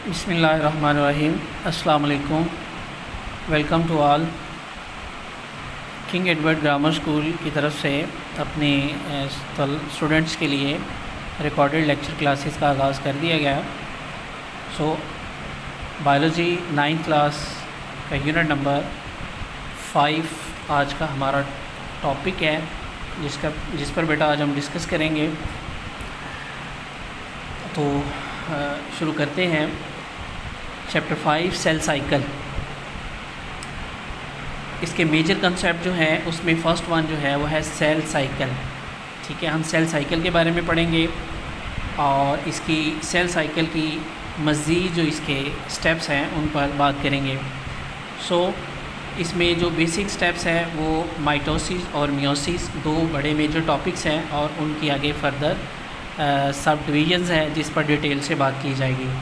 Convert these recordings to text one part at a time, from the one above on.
बिस्मिल्लाहिर्रहमानिर्रहीम। अस्सलाम वालेकुम। Welcome to all. King Edward grammar school की तरफ से अपने स्टूडेंट्स के लिए रिकॉर्डेड लेक्चर क्लासेस का आगाज़ कर दिया गया। सो बायोलॉजी 9th क्लास का यूनिट नंबर 5 आज का हमारा टॉपिक है, जिस पर बेटा आज हम डिस्कस करेंगे। तो शुरू करते हैं। Chapter 5 cell cycle. इसके मेजर कंसेप्ट जो है उसमें फ़र्स्ट वन जो है वो है सेल साइकिल। ठीक है, हम सेल साइकिल के बारे में पढ़ेंगे और इसकी सेल साइकिल की मज़ीद जो इसके स्टेप्स हैं उन पर बात करेंगे। सो इसमें जो बेसिक स्टेप्स हैं वो माइटोसिस और मियोसिस दो बड़े मेजर टॉपिक्स हैं और उनकी आगे फर्दर सब डिवीजन्स हैं जिस पर डिटेल से बात की जाएगी।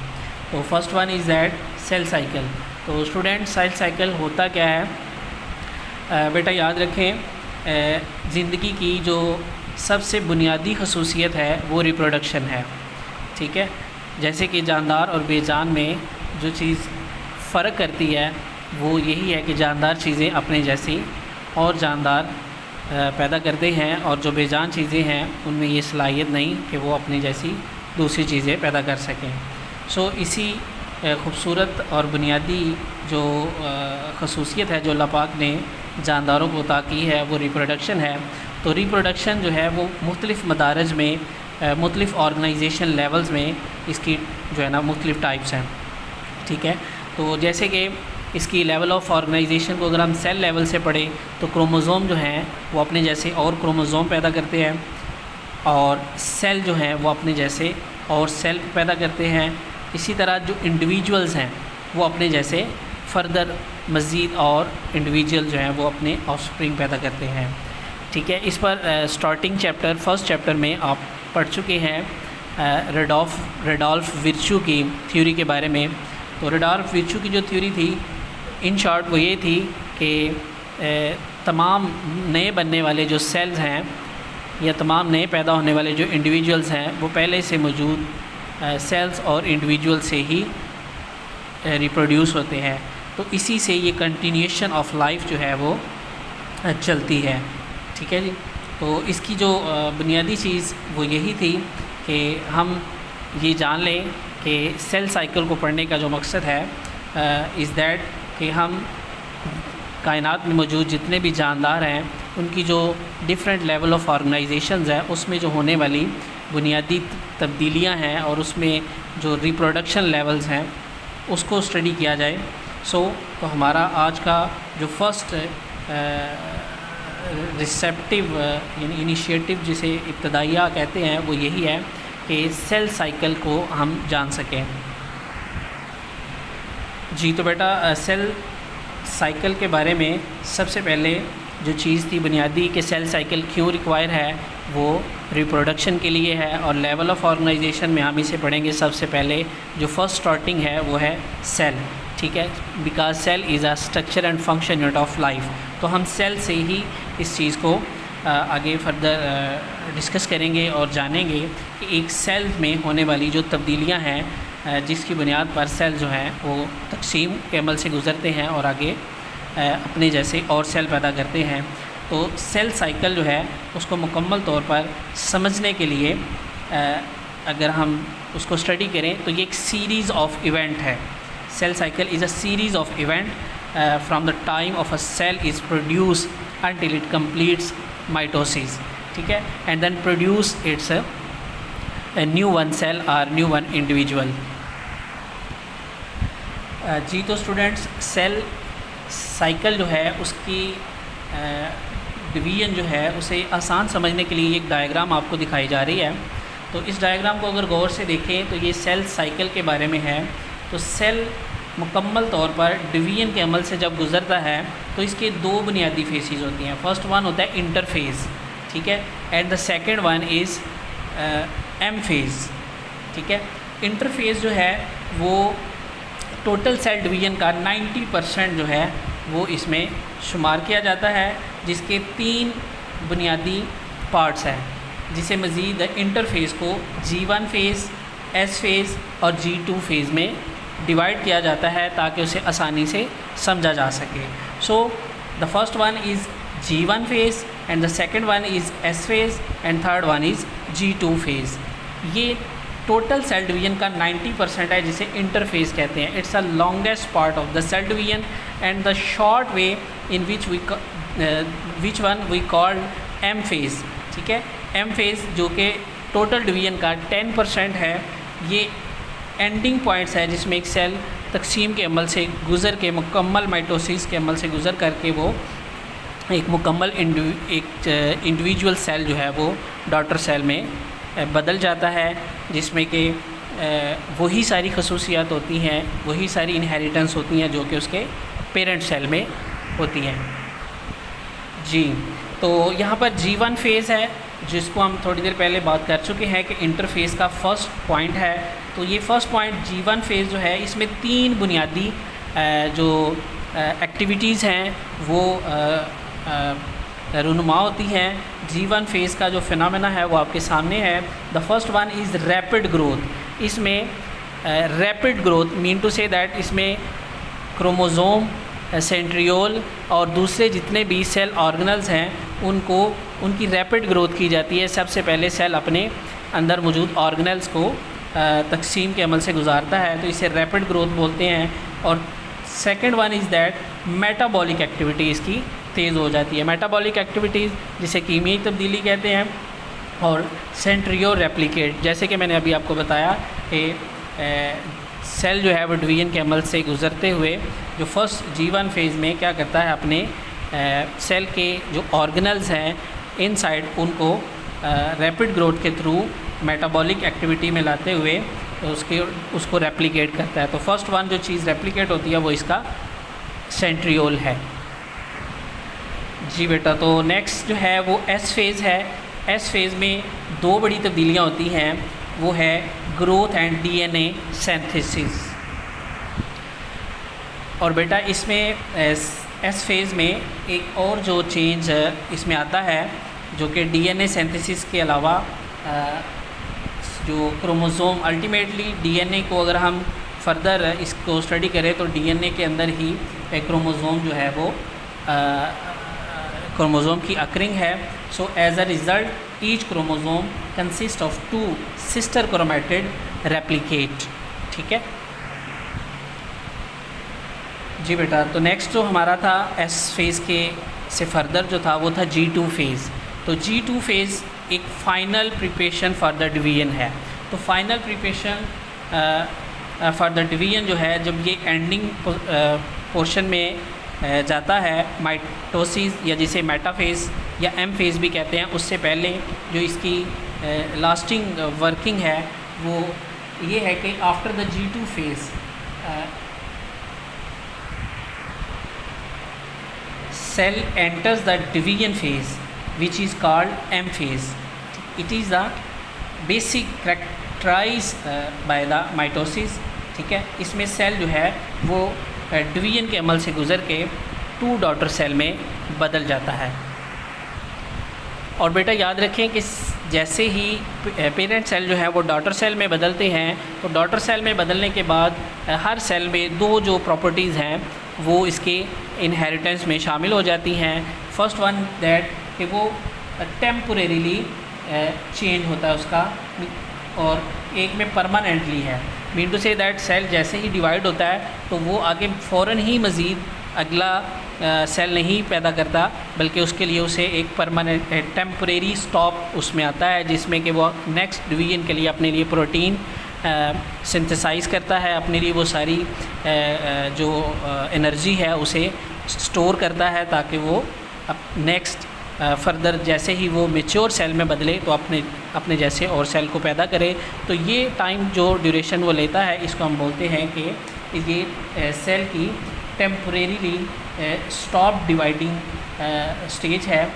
तो first one is that cell cycle. तो स्टूडेंट, सेल साइकिल होता क्या है? बेटा याद रखें, ज़िंदगी की जो सबसे बुनियादी खसूसियत है वो रिप्रोडक्शन है। ठीक है, जैसे कि जानदार और बेजान में जो चीज़ फ़र्क करती है वो यही है कि जानदार चीज़ें अपने जैसी और जानदार पैदा करते हैं और जो बेजान चीज़ें हैं उनमें ये सलाहियत नहीं कि वो अपनी जैसी दूसरी चीज़ें पैदा कर सकें। सो इसी ख़ूबसूरत और बुनियादी जो खसूसियत है जो अल्लाह पाक ने जानदारों को अता की है वो रिप्रोडक्शन है। तो रिप्रोडक्शन जो है वो मुख्तलिफ़ मदारज में मुख्तलिफ़ ऑर्गेनाइजेशन लेवल्स में इसकी जो है ना मुख्तलिफ़ टाइप्स हैं। ठीक है, तो जैसे कि इसकी लेवल ऑफ ऑर्गेनाइजेशन को अगर हम सेल लेवल से पढ़ें तो क्रोमोज़ोम जो हैं वो अपने जैसे और क्रोमोज़ोम पैदा करते हैं और सेल जो हैं वो अपने जैसे और सेल पैदा करते हैं। इसी तरह जो इंडिविजुअल्स हैं वो अपने जैसे फर्दर मज़ीद और इंडिविजुअल जो हैं वो अपने ऑफस्प्रिंग पैदा करते हैं। ठीक है, इस पर स्टार्टिंग चैप्टर फर्स्ट चैप्टर में आप पढ़ चुके हैं रेडॉल्फ विर्च्यू की थ्योरी के बारे में। तो रेडॉल्फ विर्च्यू की जो थ्योरी थी इन शॉर्ट वो ये थी कि तमाम नए बनने वाले जो सेल्स हैं या तमाम नए पैदा होने वाले जो इंडिविजुअल्स हैं वो पहले से मौजूद सेल्स और इंडिविजुअल से ही रिप्रोड्यूस होते हैं। तो इसी से ये कंटिन्यूएशन ऑफ लाइफ जो है वो चलती है। ठीक है जी, तो इसकी जो बुनियादी चीज़ वो यही थी कि हम ये जान लें कि सेल साइकिल को पढ़ने का जो मकसद है इज़ दैट कि हम कायनात में मौजूद जितने भी जानदार हैं उनकी जो डिफरेंट लेवल ऑफ ऑर्गेनाइजेशंस है उसमें जो होने वाली बुनियादी तब्दीलियां हैं और उसमें जो रिप्रोडक्शन लेवल्स हैं उसको स्टडी किया जाए। तो हमारा आज का जो फर्स्ट रिसेप्टिव यानी इनिशिएटिव जिसे इब्तदाइया कहते हैं वो यही है कि सेल साइकिल को हम जान सकें। जी, तो बेटा सेल साइकिल के बारे में सबसे पहले जो चीज़ थी बुनियादी कि सेल साइकिल क्यों रिक्वायर है वो रिप्रोडक्शन के लिए है और लेवल ऑफ ऑर्गेनाइजेशन में हम इसे पढ़ेंगे। सबसे पहले जो फर्स्ट स्टार्टिंग है वो है सेल। ठीक है, because cell is a structure and function unit of life. तो हम सेल से ही इस चीज़ को आगे फर्दर डिस्कस करेंगे और जानेंगे कि एक सेल में होने वाली जो तब्दीलियां हैं जिसकी बुनियाद पर सेल जो हैं वो तकसीम के अमल से गुज़रते हैं और आगे अपने जैसे और सेल पैदा करते हैं। तो सेल साइकिल जो है उसको मुकम्मल तौर पर समझने के लिए अगर हम उसको स्टडी करें तो ये एक सीरीज़ ऑफ इवेंट है। Cell cycle is a series of event from the time of a cell is produce until it completes mitosis। ठीक है, and then produce its a new one cell or new one individual। जी, तो students cell cycle जो है उसकी division जो है उसे आसान समझने के लिए एक डायग्राम आपको दिखाई जा रही है। तो इस डायग्राम को अगर गौर से देखें तो ये सेल साइकिल के बारे में है। तो सेल मुकम्मल तौर पर डिवीजन के अमल से जब गुज़रता है तो इसके दो बुनियादी फेसेस होती हैं। फर्स्ट वन होता है इंटरफेज़, ठीक है, and the second one is M phase. ठीक है, इंटरफेज़ जो है वो टोटल सेल डिवीज़न का 90% जो है वो इसमें शुमार किया जाता है, जिसके 3 बुनियादी पार्ट्स हैं, जिसे मज़ीद इंटरफेज़ को G1 फेज़, S फेज़ और G2 फेज़ में डिवाइड किया जाता है ताकि उसे आसानी से समझा जा सके। So the first one is G1 phase and the second one is S phase and third one is G2 phase। ये टोटल सेल डिवीजन का 90% है जिसे इंटरफेस कहते हैं। It's the longest part of the cell division and the short way in which one we called M phase। ठीक है, M phase जो कि टोटल डिवीजन का 10% है, ये एंडिंग पॉइंट्स है जिसमें एक सेल तकसीम के अमल से गुज़र के मुकम्मल माइटोसिस के अमल से गुज़र करके वो एक मुकम्मल इंडिविजुअल सेल जो है वो डॉटर सेल में बदल जाता है, जिसमें कि वही सारी खसूसियात होती हैं, वही सारी इनहेरिटेंस होती हैं जो कि उसके पेरेंट सेल में होती हैं। जी, तो यहाँ पर G1 फेज़ है जिसको हम थोड़ी देर पहले बात कर चुके हैं कि इंटरफेस का फर्स्ट पॉइंट है। तो ये फर्स्ट पॉइंट G1 फेज़ जो है, इसमें 3 बुनियादी जो एक्टिविटीज़ हैं वो रुनुमा होती हैं। G1 फेज़ का जो फिनोमेना है वो आपके सामने है। The first one is rapid growth. इसमें rapid growth mean to say that इसमें क्रोमोज़ोम, सेंट्रियोल और दूसरे जितने भी सेल ऑर्गेनल्स हैं उनको उनकी रैपिड ग्रोथ की जाती है। सबसे पहले सेल अपने अंदर मौजूद ऑर्गेनल्स को तकसीम के अमल से गुजारता है, तो इसे रैपिड ग्रोथ बोलते हैं। और second one is that metabolic activity इसकी तेज़ हो जाती है। मेटाबॉलिक एक्टिविटीज़ जिसे कीमियाई तब्दीली कहते हैं। और सेंट्रियो रेप्लिकेट, जैसे कि मैंने अभी आपको बताया कि सेल जो है वो डिवीजन के अमल से गुज़रते हुए जो फर्स्ट G1 फेज़ में क्या करता है, अपने सेल के जो ऑर्गेनल्स हैं इनसाइड उनको रैपिड ग्रोथ के थ्रू मेटाबॉलिक एक्टिविटी में लाते हुए उसको रेप्लिकेट करता है। तो फर्स्ट वन जो चीज़ रेप्लिकेट होती है वो इसका सेंट्रियोल है। जी बेटा, तो नेक्स्ट जो है वो S फेज़ है। S फेज़ में 2 बड़ी तब्दीलियाँ होती हैं, वो है ग्रोथ एंड DNA सिंथेसिस। और बेटा इसमें S फेज़ में एक और जो चेंज इसमें आता है जो कि DNA सिंथेसिस के अलावा जो क्रोमोज़ोम, अल्टीमेटली DNA को अगर हम फर्दर इसको स्टडी करें तो DNA के अंदर ही एक क्रोमोज़ोम जो है वो क्रोमोज़ोम की अकरिंग है। So as a result each chromosome consist of 2 sister chromatid replicate. ठीक है जी बेटा, तो नेक्स्ट जो हमारा था S फेज़ के से फर्दर जो था वो था G2 फेज़। तो G2 फेज़ एक final preparation for the division है। तो final preparation for the division जो है, जब ये एंडिंग पोर्शन में जाता है, माइटोसिस या जिसे मेटाफेज़ या M फेज़ भी कहते हैं, उससे पहले जो इसकी लास्टिंग वर्किंग है वो ये है कि after the G2 phase cell enters the division phase which is called M phase. It is the basic characterized by the mitosis। ठीक है, इसमें सेल जो है वो डिवीजन के अमल से गुज़र के 2 डॉटर सेल में बदल जाता है। और बेटा याद रखें कि जैसे ही पेरेंट सेल जो है वो डॉटर सेल में बदलते हैं, तो डॉटर सेल में बदलने के बाद हर सेल में 2 जो प्रॉपर्टीज़ हैं वो इसके इनहेरिटेंस में शामिल हो जाती हैं। फर्स्ट वन दैट कि वो टेम्पोरेरीली चेंज होता है उसका, और एक में परमानेंटली है। Mean to say that cell जैसे ही डिवाइड होता है तो वो आगे फ़ौरन ही मज़ीद अगला सेल नहीं पैदा करता, बल्कि उसके लिए उसे एक परमानेंट टेम्परेरी स्टॉप उसमें आता है, जिसमें कि वो नेक्स्ट डिवीजन के लिए अपने लिए प्रोटीन सिंथेसाइज़ करता है, अपने लिए वो सारी जो एनर्जी है उसे स्टोर करता है ताकि वो नेक्स्ट फर्दर जैसे ही वो मैच्योर सेल में बदले तो अपने जैसे और सेल को पैदा करे। तो ये टाइम जो ड्यूरेशन वो लेता है, इसको हम बोलते हैं कि ये सेल की टेम्परेरीली स्टॉप डिवाइडिंग स्टेज है,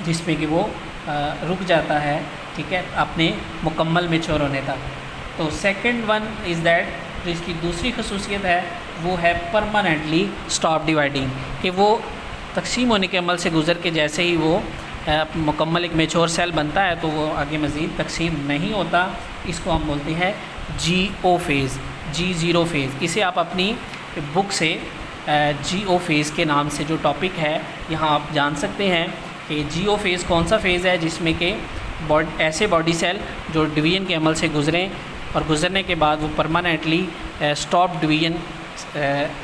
जिसमें कि वो रुक जाता है। ठीक है, अपने मुकम्मल मैच्योर होने तक। तो सेकंड वन इज़ दैट, जो इसकी दूसरी खसूसियत है वो है परमानेंटली स्टॉप डिवाइडिंग, कि वो तकसीम होने के अमल से गुज़र के जैसे ही वो मुकम्मल एक मैच्योर सेल बनता है तो वो आगे मज़ीद तकसीम नहीं होता। इसको हम बोलते हैं GO फेज़। G0 phase. इसे आप अपनी बुक से GO फेज़ के नाम से जो टॉपिक है यहाँ आप जान सकते हैं कि GO फेज़ कौन सा फेज़ है, जिसमें कि ऐसे बॉडी सेल जो डिवीजन के अमल से गुज़रें और गुज़रने के बाद वो परमानेंटली स्टॉप डिवीजन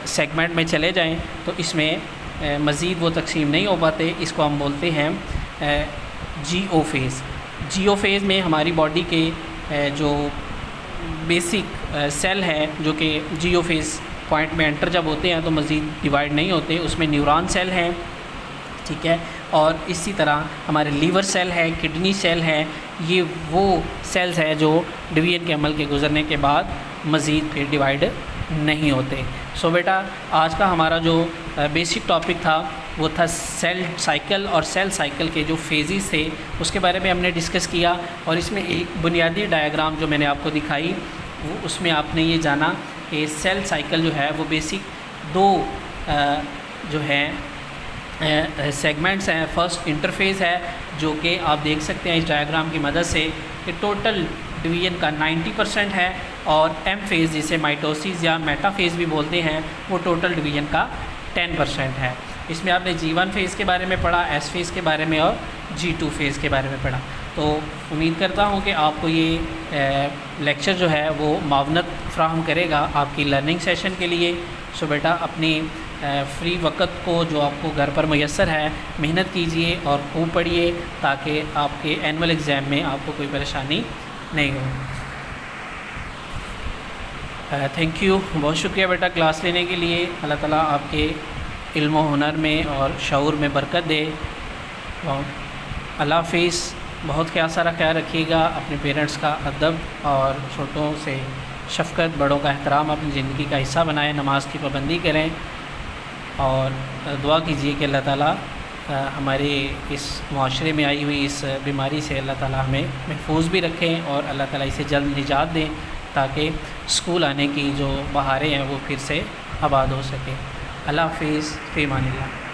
सेगमेंट में चले जाएं, तो इसमें मज़ीद वो तकसीम नहीं हो पाते। इसको हम बोलते हैं GO फेज़। GO फेज़ में हमारी बॉडी के जो बेसिक सेल है जो कि GO फेज़ पॉइंट में एंटर जब होते हैं तो मज़ीद डिवाइड नहीं होते, उसमें न्यूरॉन सेल हैं, ठीक है। और इसी तरह हमारे लीवर सेल है, किडनी सेल है, ये वो सेल्स हैं जो डिवीजन के अमल के गुज़रने के बाद मज़ीद फिर डिवाइड नहीं होते। सो बेटा आज का हमारा जो बेसिक टॉपिक था वो था सेल साइकिल, और सेल साइकिल के जो फेजेस थे उसके बारे में हमने डिस्कस किया। और इसमें एक बुनियादी डायग्राम जो मैंने आपको दिखाई वो उसमें आपने ये जाना कि सेल साइकिल जो है वो बेसिक दो जो है सेगमेंट्स हैं। फर्स्ट इंटरफेस है जो कि आप देख सकते हैं इस डायग्राम की मदद से कि टोटल डिवीजन का 90% है, और एम फेज़ जिसे माइटोसिस या मेटाफेज़ भी बोलते हैं वो टोटल डिवीजन का 10% है। इसमें आपने G1 फेज़ के बारे में पढ़ा, S फेज़ के बारे में और G2 फेज़ के बारे में पढ़ा। तो उम्मीद करता हूँ कि आपको ये लेक्चर जो है वो मावनत फ़राहम करेगा आपकी लर्निंग सेशन के लिए। सो बेटा अपनी फ्री वक़्त को जो आपको घर पर मैसर है मेहनत कीजिए और खूब पढ़िए ताकि आपके एनुअल एग्ज़ाम में आपको कोई परेशानी नहीं हो। थैंक यू, बहुत शुक्रिया बेटा क्लास लेने के लिए। अल्लाह ताला आपके इल्म व हुनर में और शऊर में बरकत दे। अल्लाह हाफ़िज़। बहुत सारा ख्याल रखिएगा, अपने पेरेंट्स का अदब और छोटों से शफ़क़त, बड़ों का एहतराम अपनी ज़िंदगी का हिस्सा बनाएं, नमाज की पाबंदी करें और दुआ कीजिए कि अल्लाह ताला हमारे इस माशरे में आई हुई इस बीमारी से अल्लाह ताला हमें महफूज भी रखें और अल्लाह ताला इसे जल्द निजात दें ताकि स्कूल आने की जो बहारें हैं वो फिर से आबाद हो सकें। अल्लाह हाफ़िज़, फ़ी अमानिल्लाह।